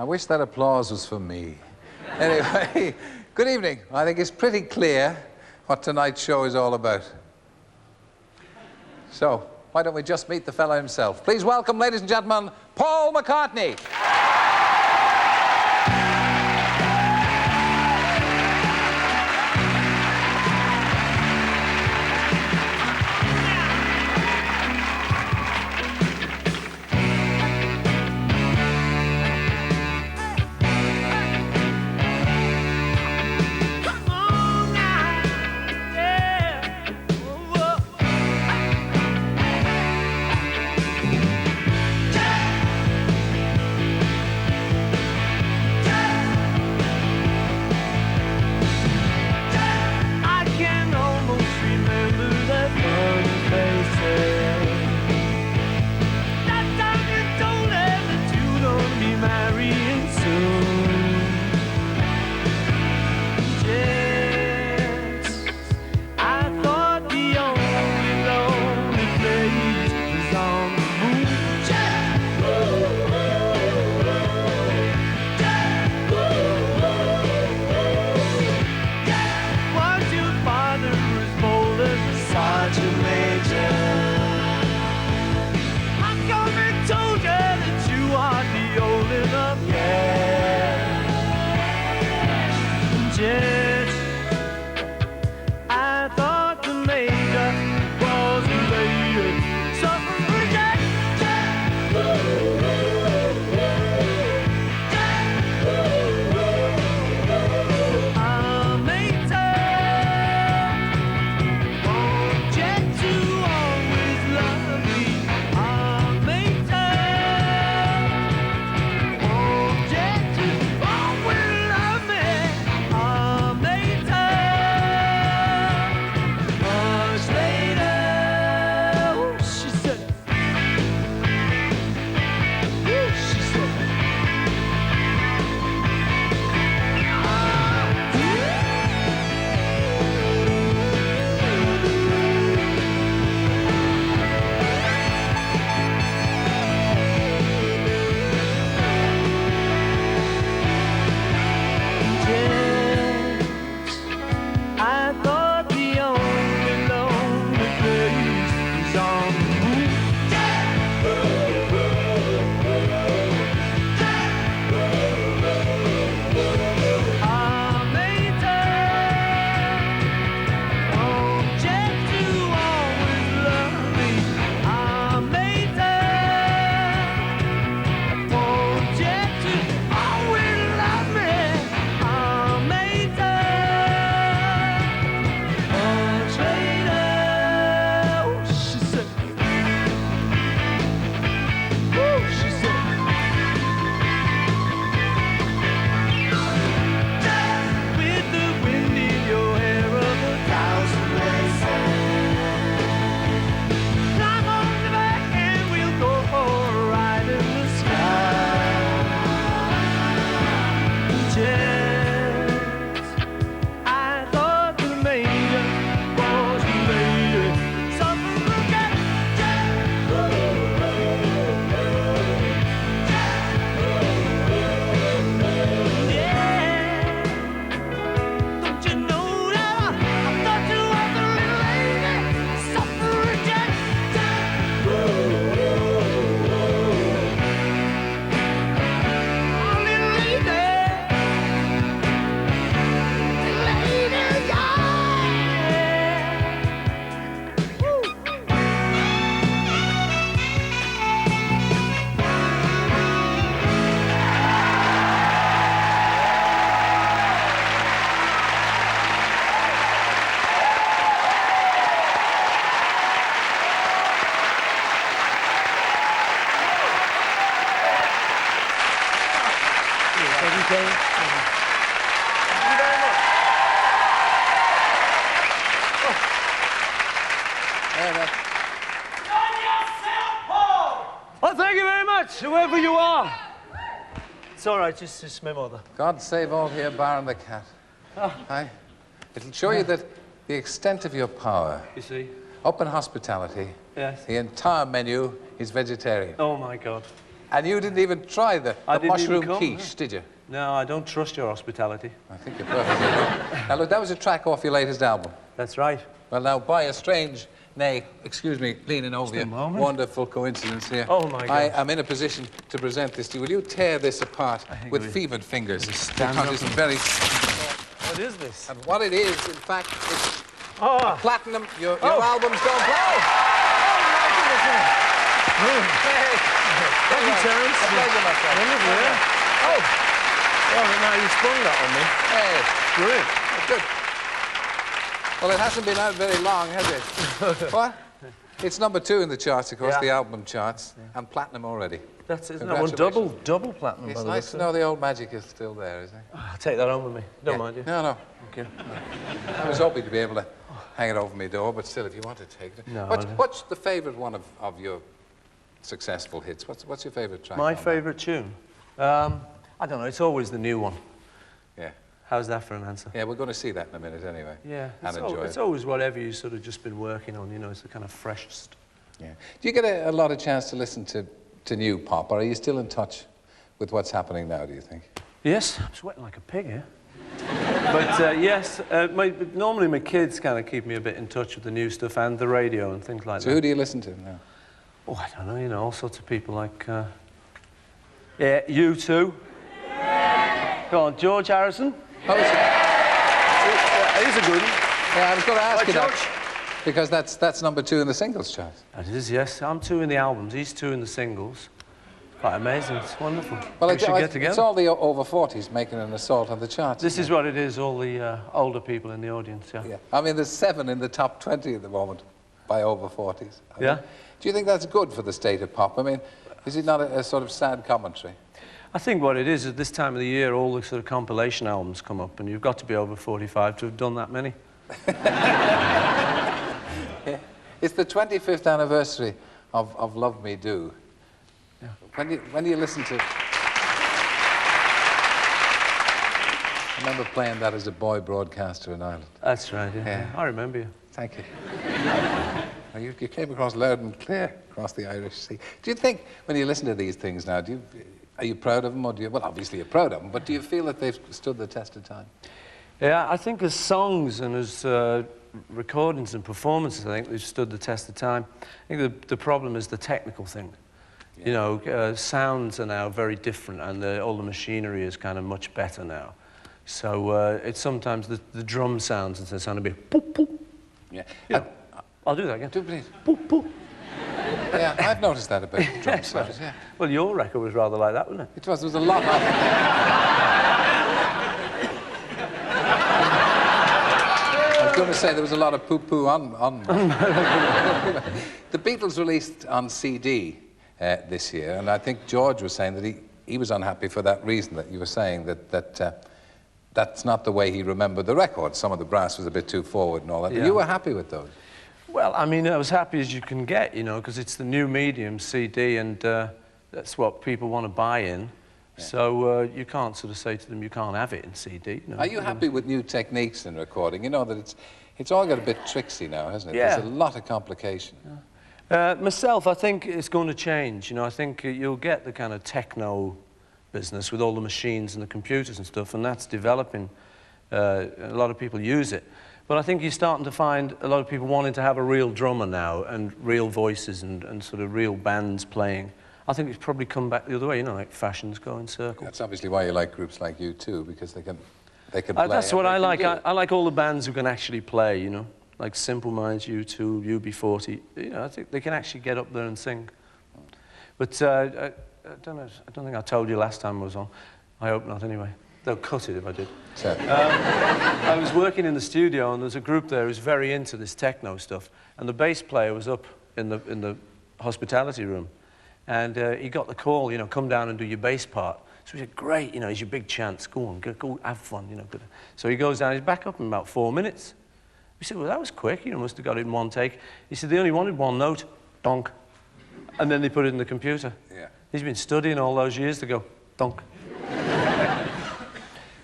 I wish that applause was for me. Anyway, good evening. I think it's pretty clear what tonight's show is all about. So, why don't we just meet the fellow himself? Please welcome, ladies and gentlemen, Paul McCartney. Well, thank you very much, whoever you are. It's all right, just my mother. God save all here, barring the cat. Oh. Aye. It'll show you that the extent of your power. You see? Open hospitality. Yes. The entire menu is vegetarian. Oh, my God. And you didn't even try the mushroom quiche, did you? No, I don't trust your hospitality. I think you're perfectly right. Now, look, that was a track off your latest album. That's right. Well, now, by a strange, excuse me, leaning over you, wonderful coincidence here. Oh, my God. I am in a position to present this to you. Will you tear this apart with fevered fingers? Because it's very... What is this? And what it is, in fact, it's a platinum. Your albums don't play. Thank you, Terence. A pleasure, my friend. Well, now you sprung that on me. Hey. Brilliant. Good. Well, it hasn't been out very long, has it? What? It's #2 in the charts, of course, the album charts, and platinum already. Isn't that one double platinum? It's nice to know the old magic is still there, isn't it? I'll take that home with me. Don't mind you. No. Okay. I was hoping to be able to hang it over my door, but still, if you want to take it. No, what's the favourite one of your successful hits? What's your favourite track? My favourite tune? I don't know. It's always the new one. Yeah. How's that for an answer? Yeah, we're going to see that in a minute anyway. Yeah. And enjoy it. It's always whatever you've sort of just been working on, you know, it's the kind of freshest. Yeah. Do you get a lot of chance to listen to new pop, or are you still in touch with what's happening now, do you think? Yes. I'm sweating like a pig here. But yes, normally my kids kind of keep me a bit in touch with the new stuff and the radio and things like that. So who do you listen to now? Oh, I don't know, you know, all sorts of people like... yeah, you too. Go on, George Harrison. Oh, He's a good one. Yeah, I was going to ask you that, because that's #2 in the singles chart. It is, yes. I'm 2 in the albums, he's 2 in the singles. Quite amazing, it's wonderful. Well, we should get together. It's all the over 40s making an assault on the charts. This is what it is, all the older people in the audience, yeah. I mean, there's 7 in the top 20 at the moment by over 40s. Yeah. Do you think that's good for the state of pop? I mean, is it not a sort of sad commentary? I think what it is at this time of the year, all the sort of compilation albums come up, and you've got to be over 45 to have done that many. Yeah. It's the 25th anniversary of Love Me Do. Yeah. When you listen to... I remember playing that as a boy broadcaster in Ireland. That's right, yeah. I remember you. Thank you. Well, you came across loud and clear across the Irish Sea. Do you think, when you listen to these things now, are you proud of them, or do you... Well, obviously you're proud of them, but do you feel that they've stood the test of time? Yeah, I think as songs and as recordings and performances, I think they've stood the test of time. I think the problem is the technical thing. Yeah. You know, sounds are now very different, and all the machinery is kind of much better now. So it's sometimes the drum sounds and sound a bit poop, poop. Yeah. I'll do that again. Do please. Poop, poop. Yeah, I've noticed that about drum sounds, yeah. Well, your record was rather like that, wasn't it? It was. There was a lot of it. I was going to say there was a lot of poo-poo on. The Beatles released on CD this year, and I think George was saying that he was unhappy for that reason, that you were saying that that's not the way he remembered the record. Some of the brass was a bit too forward and all that. Yeah. But you were happy with those? Well, I mean, I was happy as you can get, you know, because it's the new medium, CD, and that's what people want to buy in. Yeah. So you can't sort of say to them, you can't have it in CD. You know? Are you happy with new techniques in recording? You know that it's all got a bit tricksy now, hasn't it? Yeah. There's a lot of complication. Yeah. Myself, I think it's going to change. You know, I think you'll get the kind of techno business with all the machines and the computers and stuff, and that's developing. A lot of people use it. But I think you're starting to find a lot of people wanting to have a real drummer now, and real voices and sort of real bands playing. I think it's probably come back the other way, you know, like fashions go in circles. That's obviously why you like groups like you too, because they can play. That's what I like. I like all the bands who can actually play, you know, like Simple Minds, U2, UB40. You know, I think they can actually get up there and sing. But I don't know. I don't think I told you last time I was on. I hope not, anyway. They'll cut it if I did. I was working in the studio, and there's a group there who's very into this techno stuff, and the bass player was up in the hospitality room, and he got the call, you know, come down and do your bass part. So he said, great, you know, it's your big chance, go on, go have fun, you know. So he goes down, he's back up in about 4 minutes. We said, well, that was quick, you know, must have got it in one take. He said, they only wanted one note, donk, and then they put it in the computer. Yeah. He's been studying all those years to go, donk.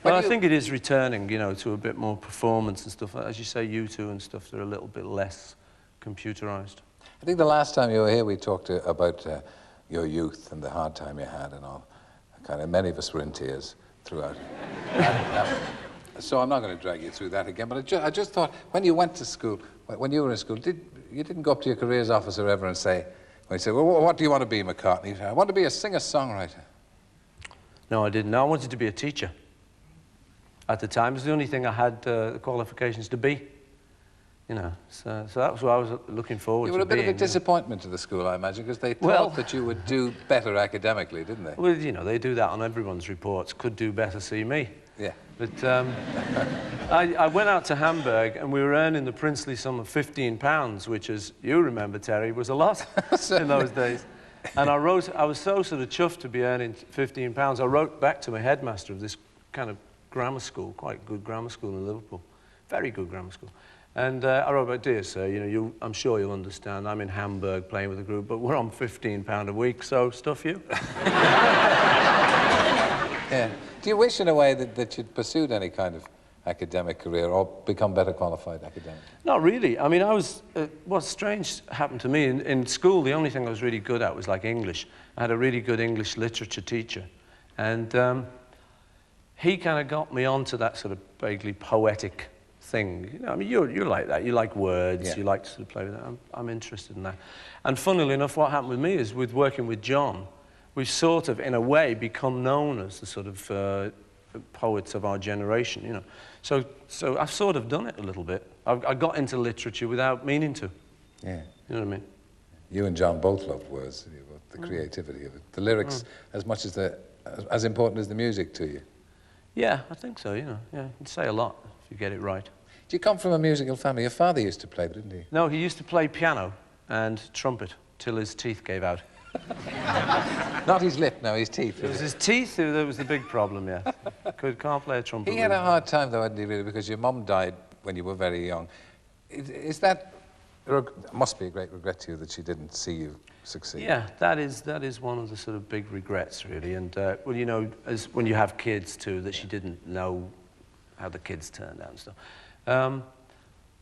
But I think it is returning, you know, to a bit more performance and stuff. As you say, U2 and stuff, they're a little bit less computerized. I think the last time you were here, we talked about your youth and the hard time you had and all. Kind of, many of us were in tears throughout. So I'm not going to drag you through that again, but I just thought, when you went to school, when you were in school, you didn't go up to your careers officer ever and say, when he said, well, what do you want to be, McCartney? I want to be a singer-songwriter. No, I didn't. No, I wanted to be a teacher. At the time, it was the only thing I had the qualifications to be. You know, so that was what I was looking forward to. You were a bit of a being, disappointment to the school, I imagine, because they thought that you would do better academically, didn't they? Well, you know, they do that on everyone's reports. Could do better, see me. Yeah. But I went out to Hamburg, and we were earning the princely sum of £15, which, as you remember, Terry, was a lot in those days. And I was so sort of chuffed to be earning £15. I wrote back to my headmaster of this kind of grammar school, quite good grammar school in Liverpool, very good grammar school. And I wrote back, dear sir, you know, I'm sure you'll understand, I'm in Hamburg playing with a group, but we're on £15 a week, so stuff you. Yeah. Do you wish in a way that you'd pursued any kind of academic career or become better qualified academically? Not really. I mean, what's strange happened to me. In school, the only thing I was really good at was like English. I had a really good English literature teacher. And he kind of got me onto that sort of vaguely poetic thing. You know, I mean, you're like that. You like words. Yeah. You like to sort of play with that. I'm interested in that. And funnily enough, what happened with me is with working with John, we've sort of, in a way, become known as the sort of poets of our generation, you know. So I've sort of done it a little bit. I got into literature without meaning to. Yeah. You know what I mean? You and John both loved words, the creativity of it. The lyrics, as much as as important as the music to you. Yeah, I think so, you know. Yeah, you'd say a lot if you get it right. Do you come from a musical family? Your father used to play, didn't he? No, he used to play piano and trumpet till his teeth gave out. Not his lip, no, his teeth. It was his teeth that was the big problem, yeah. Can't play a trumpet. He had a hard time, though, hadn't he, really, because your mum died when you were very young. Is that... must be a great regret to you that she didn't see you succeed. Yeah, that is one of the sort of big regrets, really. And, well, you know, when you have kids, too, that she didn't know how the kids turned out and stuff.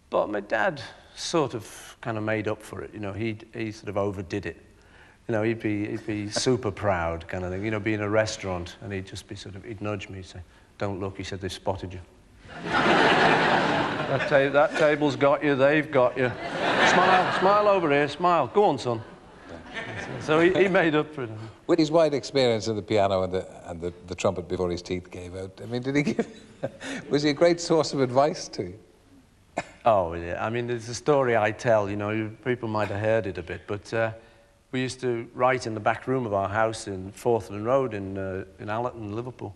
But my dad sort of kind of made up for it. You know, he sort of overdid it. You know, he'd be super proud kind of thing. You know, be in a restaurant and he'd just be he'd nudge me, say, "Don't look," he said, "they've spotted you." that table's got you, they've got you. Smile over here, smile. Go on, son. So he made up for it. With his wide experience of the piano and the trumpet before his teeth gave out, I mean, was he a great source of advice to you? Oh, yeah. I mean, it's a story I tell, you know, people might have heard it a bit, but we used to write in the back room of our house in Forthland Road in Allerton, Liverpool.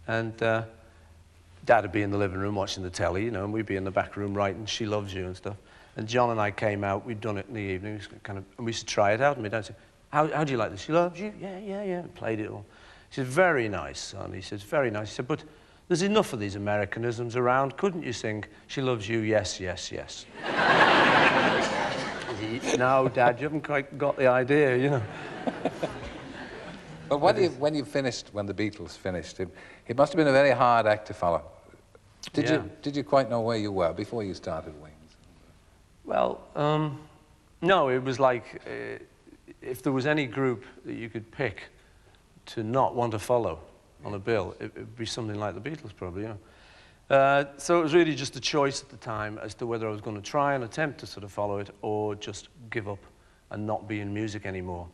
And Dad would be in the living room watching the telly, you know, and we'd be in the back room writing She Loves You and stuff. And John and I came out, we'd done it in the evening, and we used to try it out. And my dad said, how do you like this? She loves you? Yeah, and played it all. He said, very nice, son. He says, very nice. He said, but there's enough of these Americanisms around. Couldn't you sing She Loves You, yes, yes, yes? No, Dad, you haven't quite got the idea, you know. But when the Beatles finished, it must have been a very hard act to follow. Did you quite know where you were before you started Wings? Well, no, it was like if there was any group that you could pick to not want to follow on a bill, it would be something like the Beatles, probably, you know. So it was really just a choice at the time as to whether I was going to try and attempt to sort of follow it or just give up and not be in music anymore.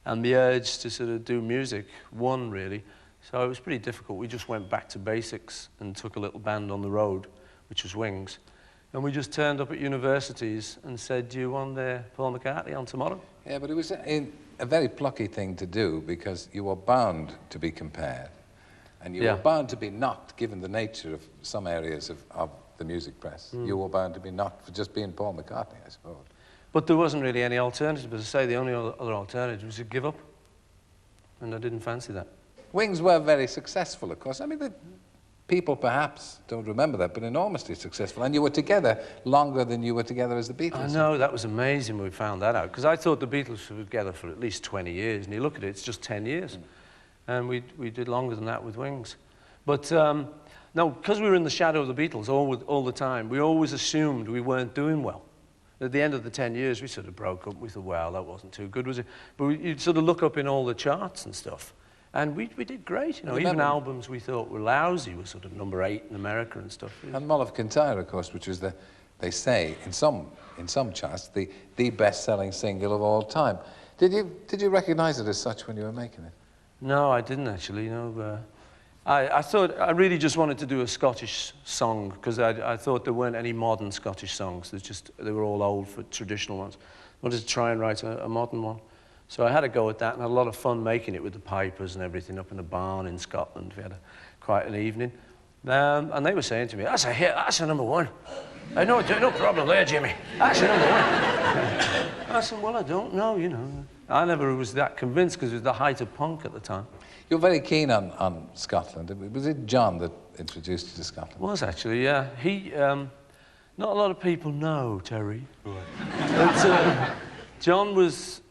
And the urge to sort of do music won, really. So it was pretty difficult. We just went back to basics and took a little band on the road, which was Wings. And we just turned up at universities and said, do you want Paul McCartney on tomorrow? Yeah, but it was a very plucky thing to do because you were bound to be compared. And you were bound to be knocked, given the nature of some areas of the music press. You were bound to be knocked for just being Paul McCartney, I suppose. But there wasn't really any alternative. As I say, the only other alternative was to give up. And I didn't fancy that. Wings were very successful, of course. I mean, people perhaps don't remember that, but enormously successful. And you were together longer than you were together as the Beatles. I know, that was amazing when we found that out. Because I thought the Beatles were together for at least 20 years. And you look at it, it's just 10 years. And we did longer than that with Wings. But no, because we were in the shadow of the Beatles all the time, we always assumed we weren't doing well. At the end of the 10 years, we sort of broke up. We thought, well, that wasn't too good, was it? But you'd sort of look up in all the charts and stuff. And we did great, you know. Even albums we thought were lousy were sort of #8 in America and stuff. And Mull of Kintyre, of course, which was they say, in some charts, the best-selling single of all time. Did you recognise it as such when you were making it? No, I didn't actually, no. I thought I really just wanted to do a Scottish song because I thought there weren't any modern Scottish songs. They were all old for traditional ones. I wanted to try and write a modern one. So I had a go at that and had a lot of fun making it with the pipers and everything up in the barn in Scotland. We had quite an evening. And they were saying to me, that's a hit, that's a #1. No problem there, Jimmy. That's a #1. I said, well, I don't know, you know. I never was that convinced because it was the height of punk at the time. You're very keen on Scotland. Was it John that introduced you to Scotland? Was actually, yeah. Not a lot of people know, Terry. But, John was,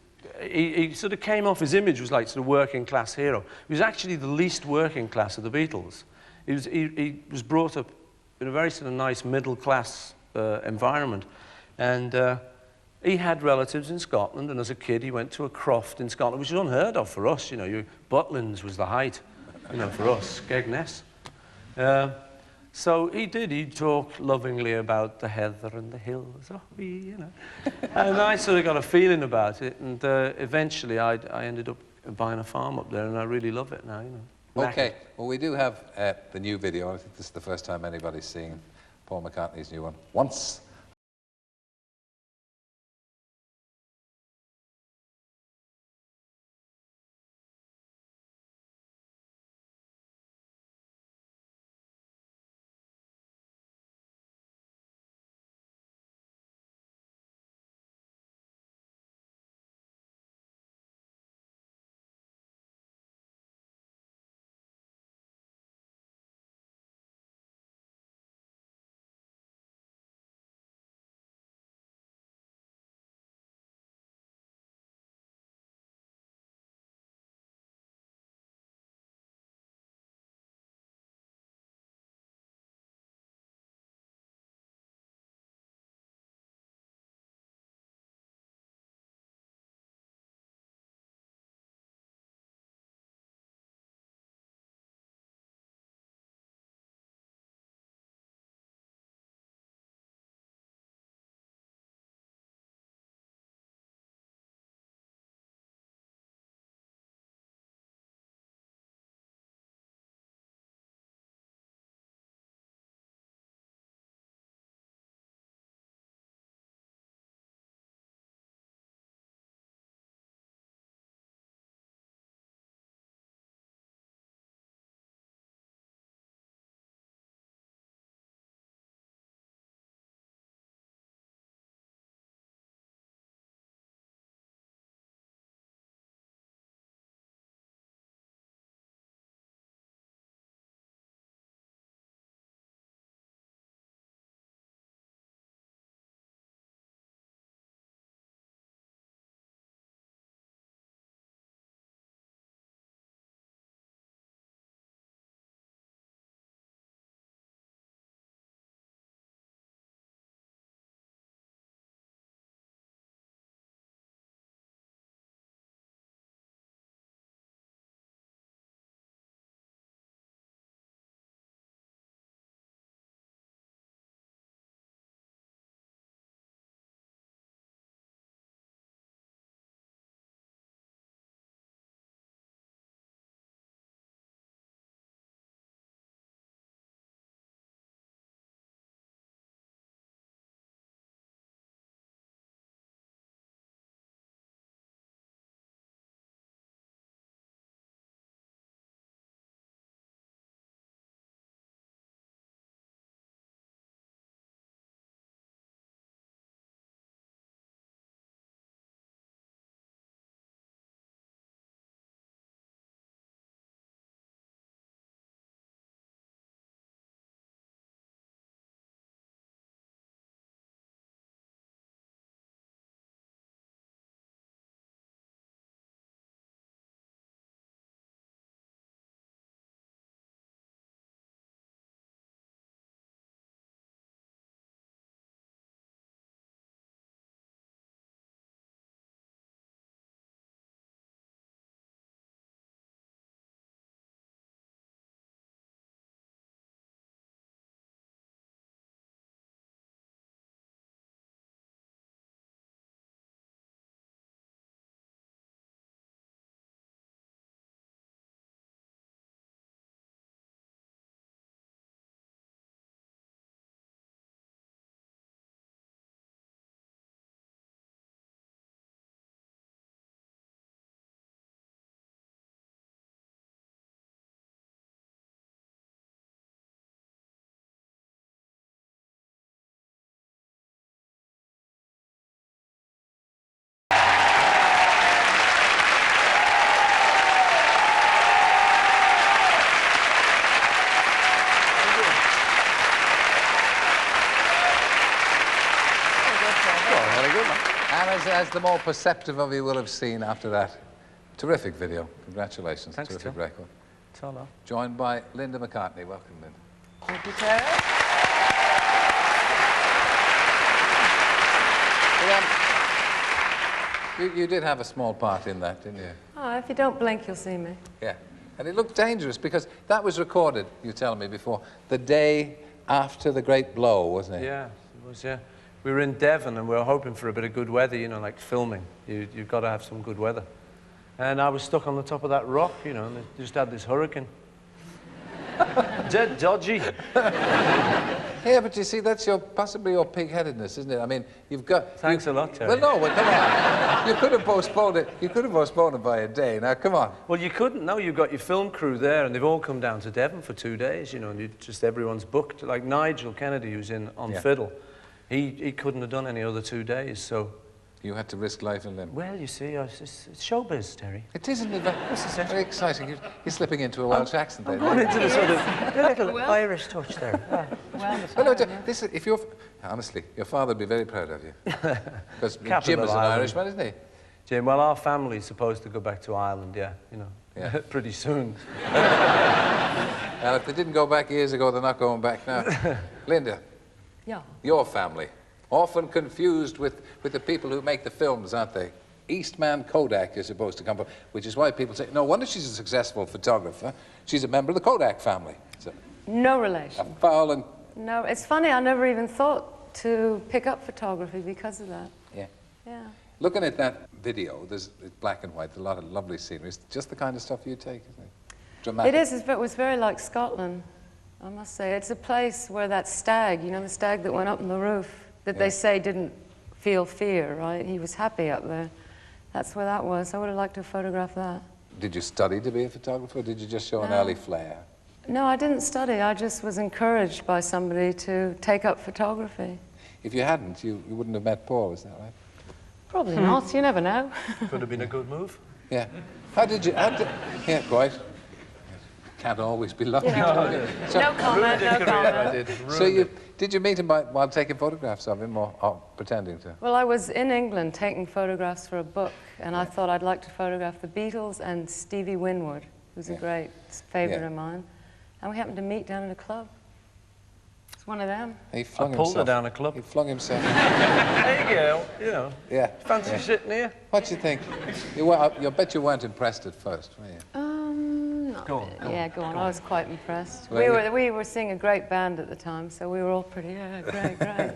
he sort of came off, his image was like sort of working class hero. He was actually the least working class of the Beatles. He was brought up in a very sort of nice middle class environment. And he had relatives in Scotland, and as a kid he went to a croft in Scotland, which was unheard of for us, you know. Butlins was the height, you know, for us, Skegness. So he'd talk lovingly about the heather and the hills, you know. And I sort of got a feeling about it, and eventually I ended up buying a farm up there, and I really love it now, you know. Okay, well, we do have the new video. I think this is the first time anybody's seen Paul McCartney's new one. Once as the more perceptive of you will have seen after that terrific video. Congratulations. Thanks, terrific Tim. record. Ta-ra. Joined by Linda McCartney. Welcome, Linda. Thank you, Terry. You did have a small part in that, didn't you? Oh, if you don't blink, you'll see me. Yeah. And it looked dangerous because that was recorded, you tell me before, the day after the great blow, wasn't it? Yeah, it was, yeah. We were in Devon and we were hoping for a bit of good weather, you know, like filming. You've got to have some good weather. And I was stuck on the top of that rock, you know, and they just had this hurricane. Dead dodgy. Yeah, but you see, that's possibly your pig-headedness, isn't it? I mean, you've got... Thanks a lot, Terry. Well, no, well, come on. You could have postponed it. You could have postponed it by a day. Now, come on. Well, you couldn't. No, you've got your film crew there, and they've all come down to Devon for 2 days, you know, and everyone's booked. Like Nigel Kennedy, who's on fiddle, he couldn't have done any other 2 days, so... You had to risk life and limb. Well, you see, it's showbiz, Terry. It isn't very exciting. You're slipping into a Welsh accent there. I'm going into the sort of little Irish touch there. Well, no, this is, if you're... Honestly, your father would be very proud of you. Because Jim is an Irishman, isn't he? Jim, well, our family's supposed to go back to Ireland, yeah, you know, Yeah. pretty soon. And if they didn't go back years ago, they're not going back now. Linda, Yeah. your family, often confused with the people who make the films, aren't they? Eastman Kodak is supposed to come from, which is why people say, no wonder she's a successful photographer. She's a member of the Kodak family. So, No a relation. foul and... No, it's funny, I never even thought to pick up photography because of that. Yeah. Yeah. Looking at that video, it's black and white, a lot of lovely scenery. It's just the kind of stuff you take, isn't it? Dramatic. It is, it was very like Scotland, I must say. It's a place where that stag, you know, the stag that went up on the roof, that they say didn't feel fear, right? He was happy up there. That's where that was. I would have liked to photograph that. Did you study to be a photographer, or did you just show an early flair? No, I didn't study. I just was encouraged by somebody to take up photography. If you hadn't, you wouldn't have met Paul, is that right? Probably not, you never know. Could have been a good move. Yeah. Yeah, quite. Can't always be lucky. Yeah. So, No comment, no comment. so did you meet him while taking photographs of him, or pretending to? Well, I was in England taking photographs for a book, and I thought I'd like to photograph the Beatles and Stevie Winwood, who's a great favourite of mine. And we happened to meet down in a club. It's one of them. He flung I pulled himself. her down a club. He flung himself. There you go, you know. Yeah. Fancy sitting here? What do you think? I bet you weren't impressed at first, were you? Not Go on, really. go on, Yeah, go on. I was quite impressed. Well, We were seeing a great band at the time, so we were all pretty, great, yeah.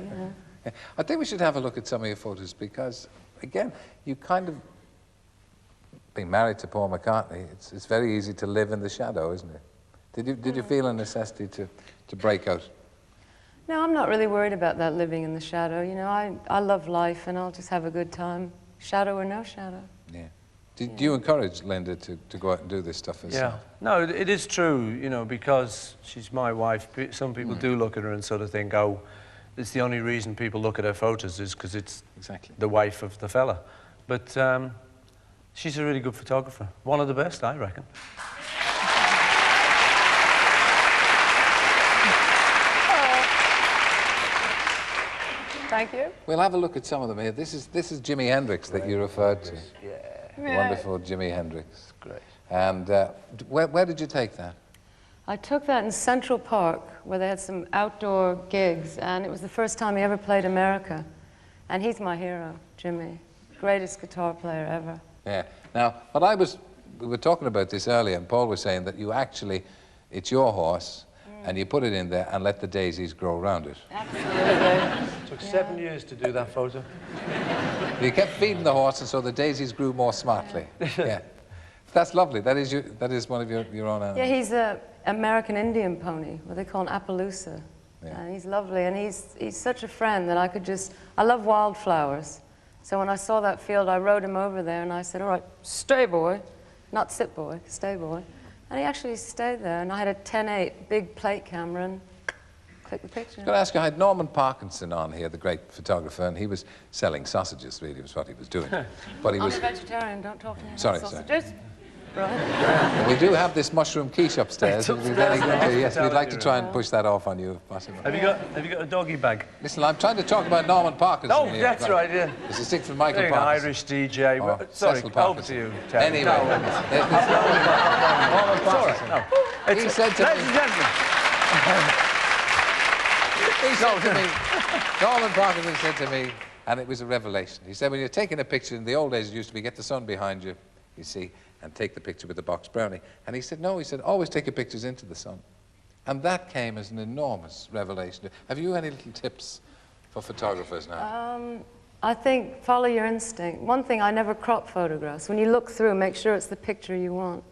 Yeah. I think we should have a look at some of your photos because, again, you kind of, being married to Paul McCartney, it's very easy to live in the shadow, isn't it? Did you feel a necessity to break out? No, I'm not really worried about that living in the shadow. You know, I love life and I'll just have a good time, shadow or no shadow. Yeah. Do you encourage Linda to go out and do this stuff herself? Yeah. No, it is true, you know, because she's my wife. Some people do look at her and sort of think, oh, it's the only reason people look at her photos is because it's the wife of the fella. But she's a really good photographer. One of the best, I reckon. Thank you. We'll have a look at some of them here. This is Jimi Hendrix that you referred to. Yeah. The wonderful Jimi Hendrix. Great. And where did you take that? I took that in Central Park, where they had some outdoor gigs, and it was the first time he ever played America. And he's my hero, Jimmy. Greatest guitar player ever. Yeah. Now, we were talking about this earlier, and Paul was saying that you actually, it's your horse, and you put it in there and let the daisies grow around it. Absolutely. It took 7 years to do that photo. You kept feeding the horse, and so the daisies grew more smartly. Yeah. That's lovely. That is one of your own animals. Yeah, he's an American Indian pony, what they call an Appaloosa. Yeah. And he's lovely, and he's such a friend that I love wildflowers. So when I saw that field, I rode him over there, and I said, all right, stay, boy. Not sit, boy, stay, boy. And he actually stayed there, and I had a 10-8 big plate camera, and click the picture. I was going to ask you, I had Norman Parkinson on here, the great photographer, and he was selling sausages, really, was what he was doing. But he was... I'm a vegetarian, don't talk to me about Sorry, sausages. right? We do have this mushroom quiche upstairs. It'd be very good to, yes, we'd like to try and push that off on you if possible. Have you got a doggy bag? Listen, I'm trying to talk about Norman Parkinson Oh, here. that's right, yeah. It's a stick from Michael Being Parkinson. Irish DJ. Oh, Sorry, Cecil over Parkinson. to you, Terry. Anyway, Norman Parkinson. No. he said to Ladies me, and gentlemen. he said to me, Norman Parkinson said to me, and it was a revelation. He said, when you're taking a picture, in the old days it used to be, get the sun behind you, you see, and take the picture with the box brownie. And he said, no, he said, always take your pictures into the sun. And that came as an enormous revelation. Have you any little tips for photographers now? I think follow your instinct. One thing, I never crop photographs. When you look through, make sure it's the picture you want.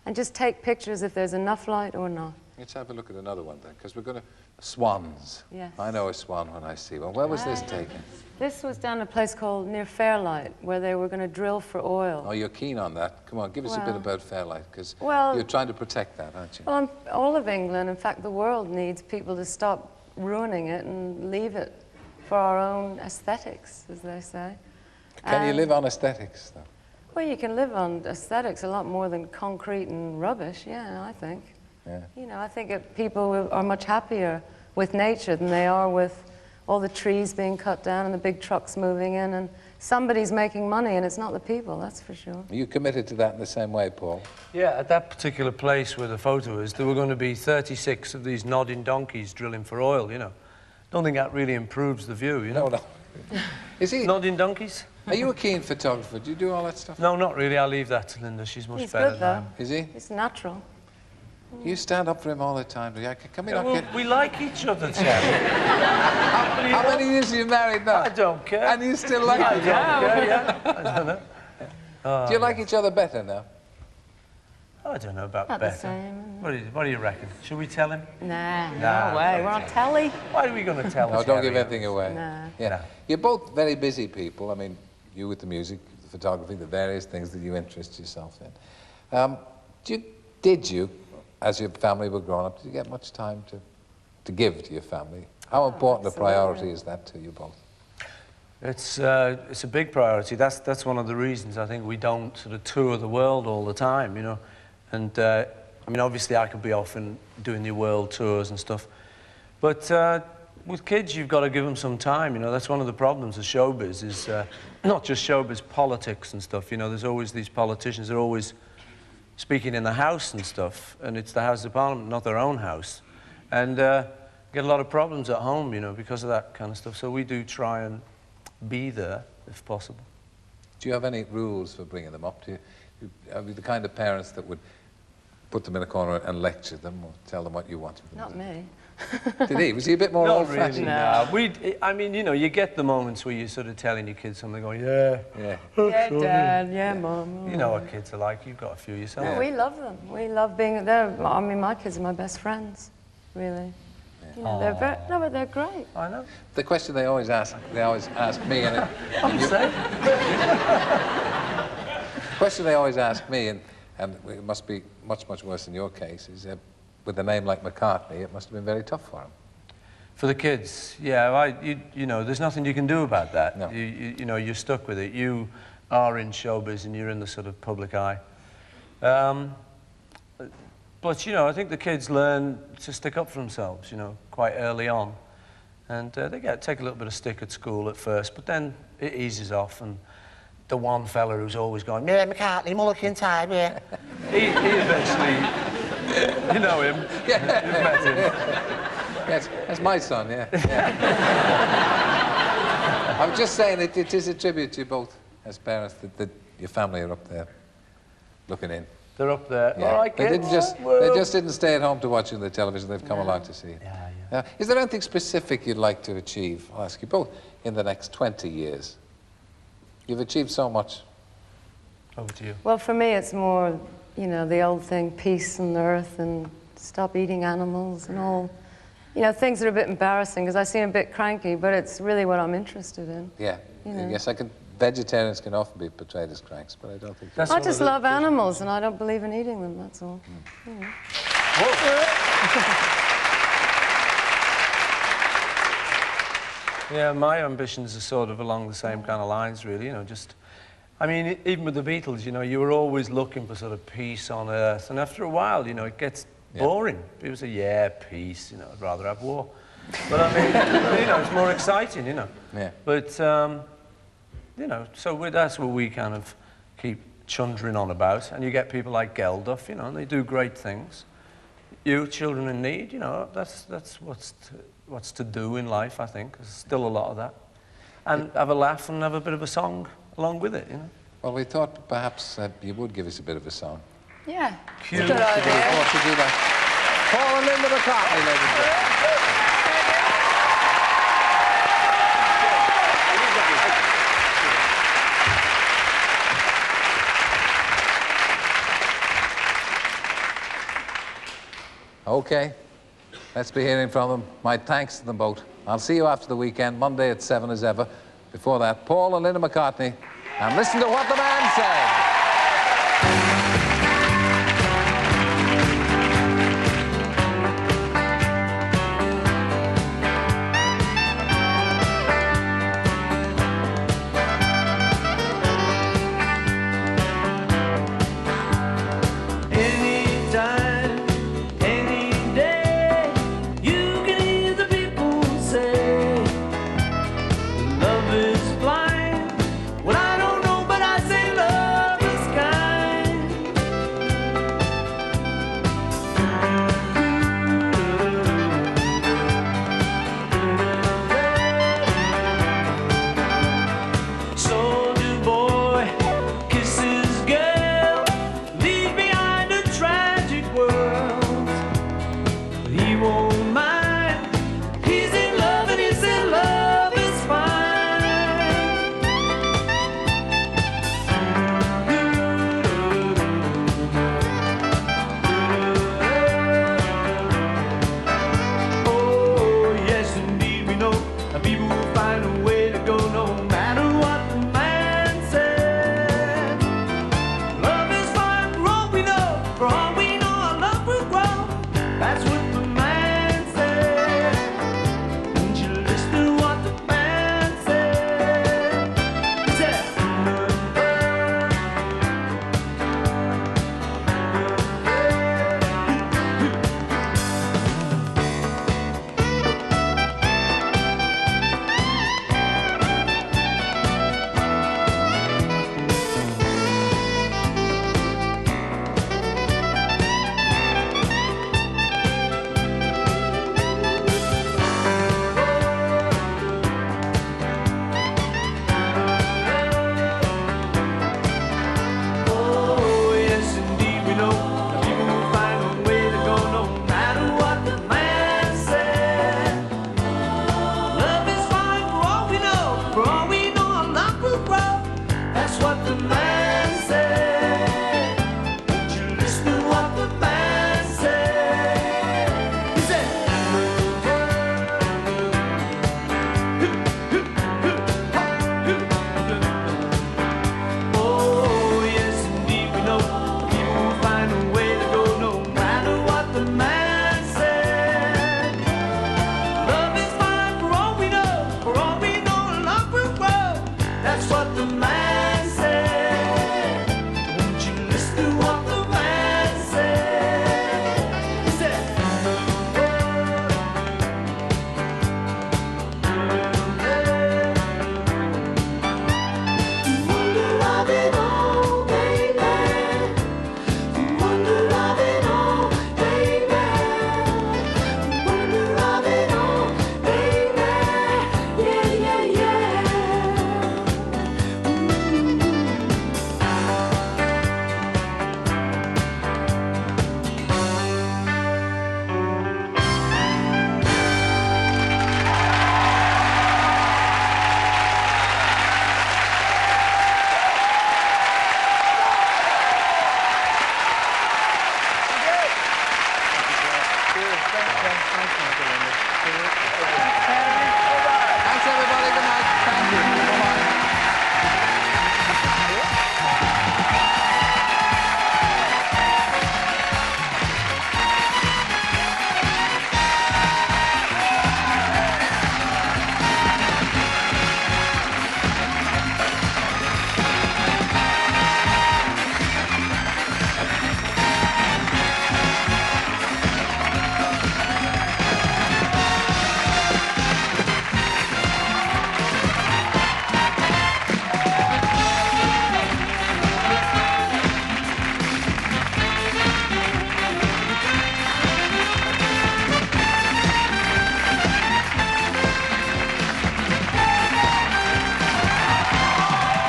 And just take pictures if there's enough light or not. Let's have a look at another one then, because we're going to... Swans. Yes. I know a swan when I see one. Where was this taken? This was down a place called near Fairlight, where they were going to drill for oil. Oh, you're keen on that. Come on, give us a bit Well- about Fairlight, because Well- you're trying to protect that, aren't you? Well, all of England, in fact, the world needs people to stop ruining it and leave it for our own aesthetics, as they say. Can you live on aesthetics, though? Well, you can live on aesthetics a lot more than concrete and rubbish, yeah, I think. Yeah. You know, I think people are much happier with nature than they are with all the trees being cut down and the big trucks moving in, and somebody's making money and it's not the people, that's for sure. Are you committed to that in the same way, Paul? Yeah, at that particular place where the photo is, there were going to be 36 of these nodding donkeys drilling for oil, you know. Don't think that really improves the view, you know. No. Is he... Nodding donkeys? Are you a keen photographer? Do you do all that stuff? No, not really. I'll leave that to Linda. She's much He's better good, than I though. am. Is he? It's natural. You stand up for him all the time, do you? Can we not Well, get... we like each other, Terry. How many years are you married now? I don't care. And you still like I each don't other? care, yeah. I don't know. Do you like each other better now? I don't know about Not the better. same. What do you reckon? Should we tell him? Nah, Nah, no way. We're on telly. Why are we going to tell him? No, don't give anything away. Nah. Yeah. No. You're both very busy people. I mean, you with the music, the photography, the various things that you interest yourself in. Did you, as your family were growing up, did you get much time to give to your family? How important a absolutely. priority is that to you both? It's a big priority. That's one of the reasons I think we don't sort of tour the world all the time, you know. And I mean, obviously I could be off and doing the world tours and stuff, but with kids you've got to give them some time, you know. That's one of the problems of showbiz is not just showbiz, politics and stuff, you know. There's always these politicians, they're always speaking in the House and stuff, and it's the House of Parliament, not their own house. And get a lot of problems at home, you know, because of that kind of stuff. So we do try and be there, if possible. Do you have any rules for bringing them up? Are you the kind of parents that would put them in a corner and lecture them or tell them what you wanted them Not to me. do? Did he? Was he a bit more Not old-fashioned? really, no. I mean, you know, you get the moments where you're sort of telling your kids something, going, yeah. Yeah. Yeah, Dad. Yeah, Mum. You know what kids are like. You've got a few yourself. Yeah. We love them. We love being there. I mean, my kids are my best friends, really. You know, they're very, no, but they're great. I know. The question they always ask me, and I'm saying. the question they always ask me, and it must be much, much worse in your case, is with a name like McCartney, it must have been very tough for him. For the kids, yeah, you know, there's nothing you can do about that. No. You know, you're stuck with it. You are in showbiz and you're in the sort of public eye. But, you know, I think the kids learn to stick up for themselves, you know, quite early on. And they take a little bit of stick at school at first, but then it eases off. And the one fella who's always going, yeah, McCartney, Mulligan time, yeah. he eventually, you know him, you've met him. Yes, that's my son, yeah. I was just saying it is a tribute to you both as parents that your family are up there looking in. They're up there. Yeah. All right, They kids. just didn't stay at home to watch the television. They've come along to see it. Yeah. Is there anything specific you'd like to achieve? I'll ask you both in the next 20 years. You've achieved so much. Over to you. Well, for me, it's more, you know, the old thing, peace on earth and stop eating animals and all. You know, things that are a bit embarrassing because I seem a bit cranky, but it's really what I'm interested in. Yeah. You know. Yes, vegetarians can often be portrayed as cranks, but I don't think... That's I one of just the- love animals and I don't believe in eating them, that's all. You know. Yeah, my ambitions are sort of along the same kind of lines, really. You know, just I mean, even with the Beatles, you know, you were always looking for sort of peace on earth. And after a while, you know, it gets boring. People say, yeah, peace, you know, I'd rather have war. But I mean, you know, it's more exciting, you know. Yeah. But, you know, so that's what we kind of keep chundering on about. And you get people like Geldof, you know, and they do great things. You, children in need, you know, that's what's to do in life, I think. There's still a lot of that. And have a laugh and have a bit of a song along with it, you know. Well, we thought perhaps you would give us a bit of a song. Yeah. Cute. Good idea. What to do that? Paul and Linda McCartney, ladies and gentlemen. Okay, let's be hearing from them. My thanks to them both. I'll see you after the weekend, Monday at 7 as ever. Before that, Paul and Linda McCartney, and listen to what the man said.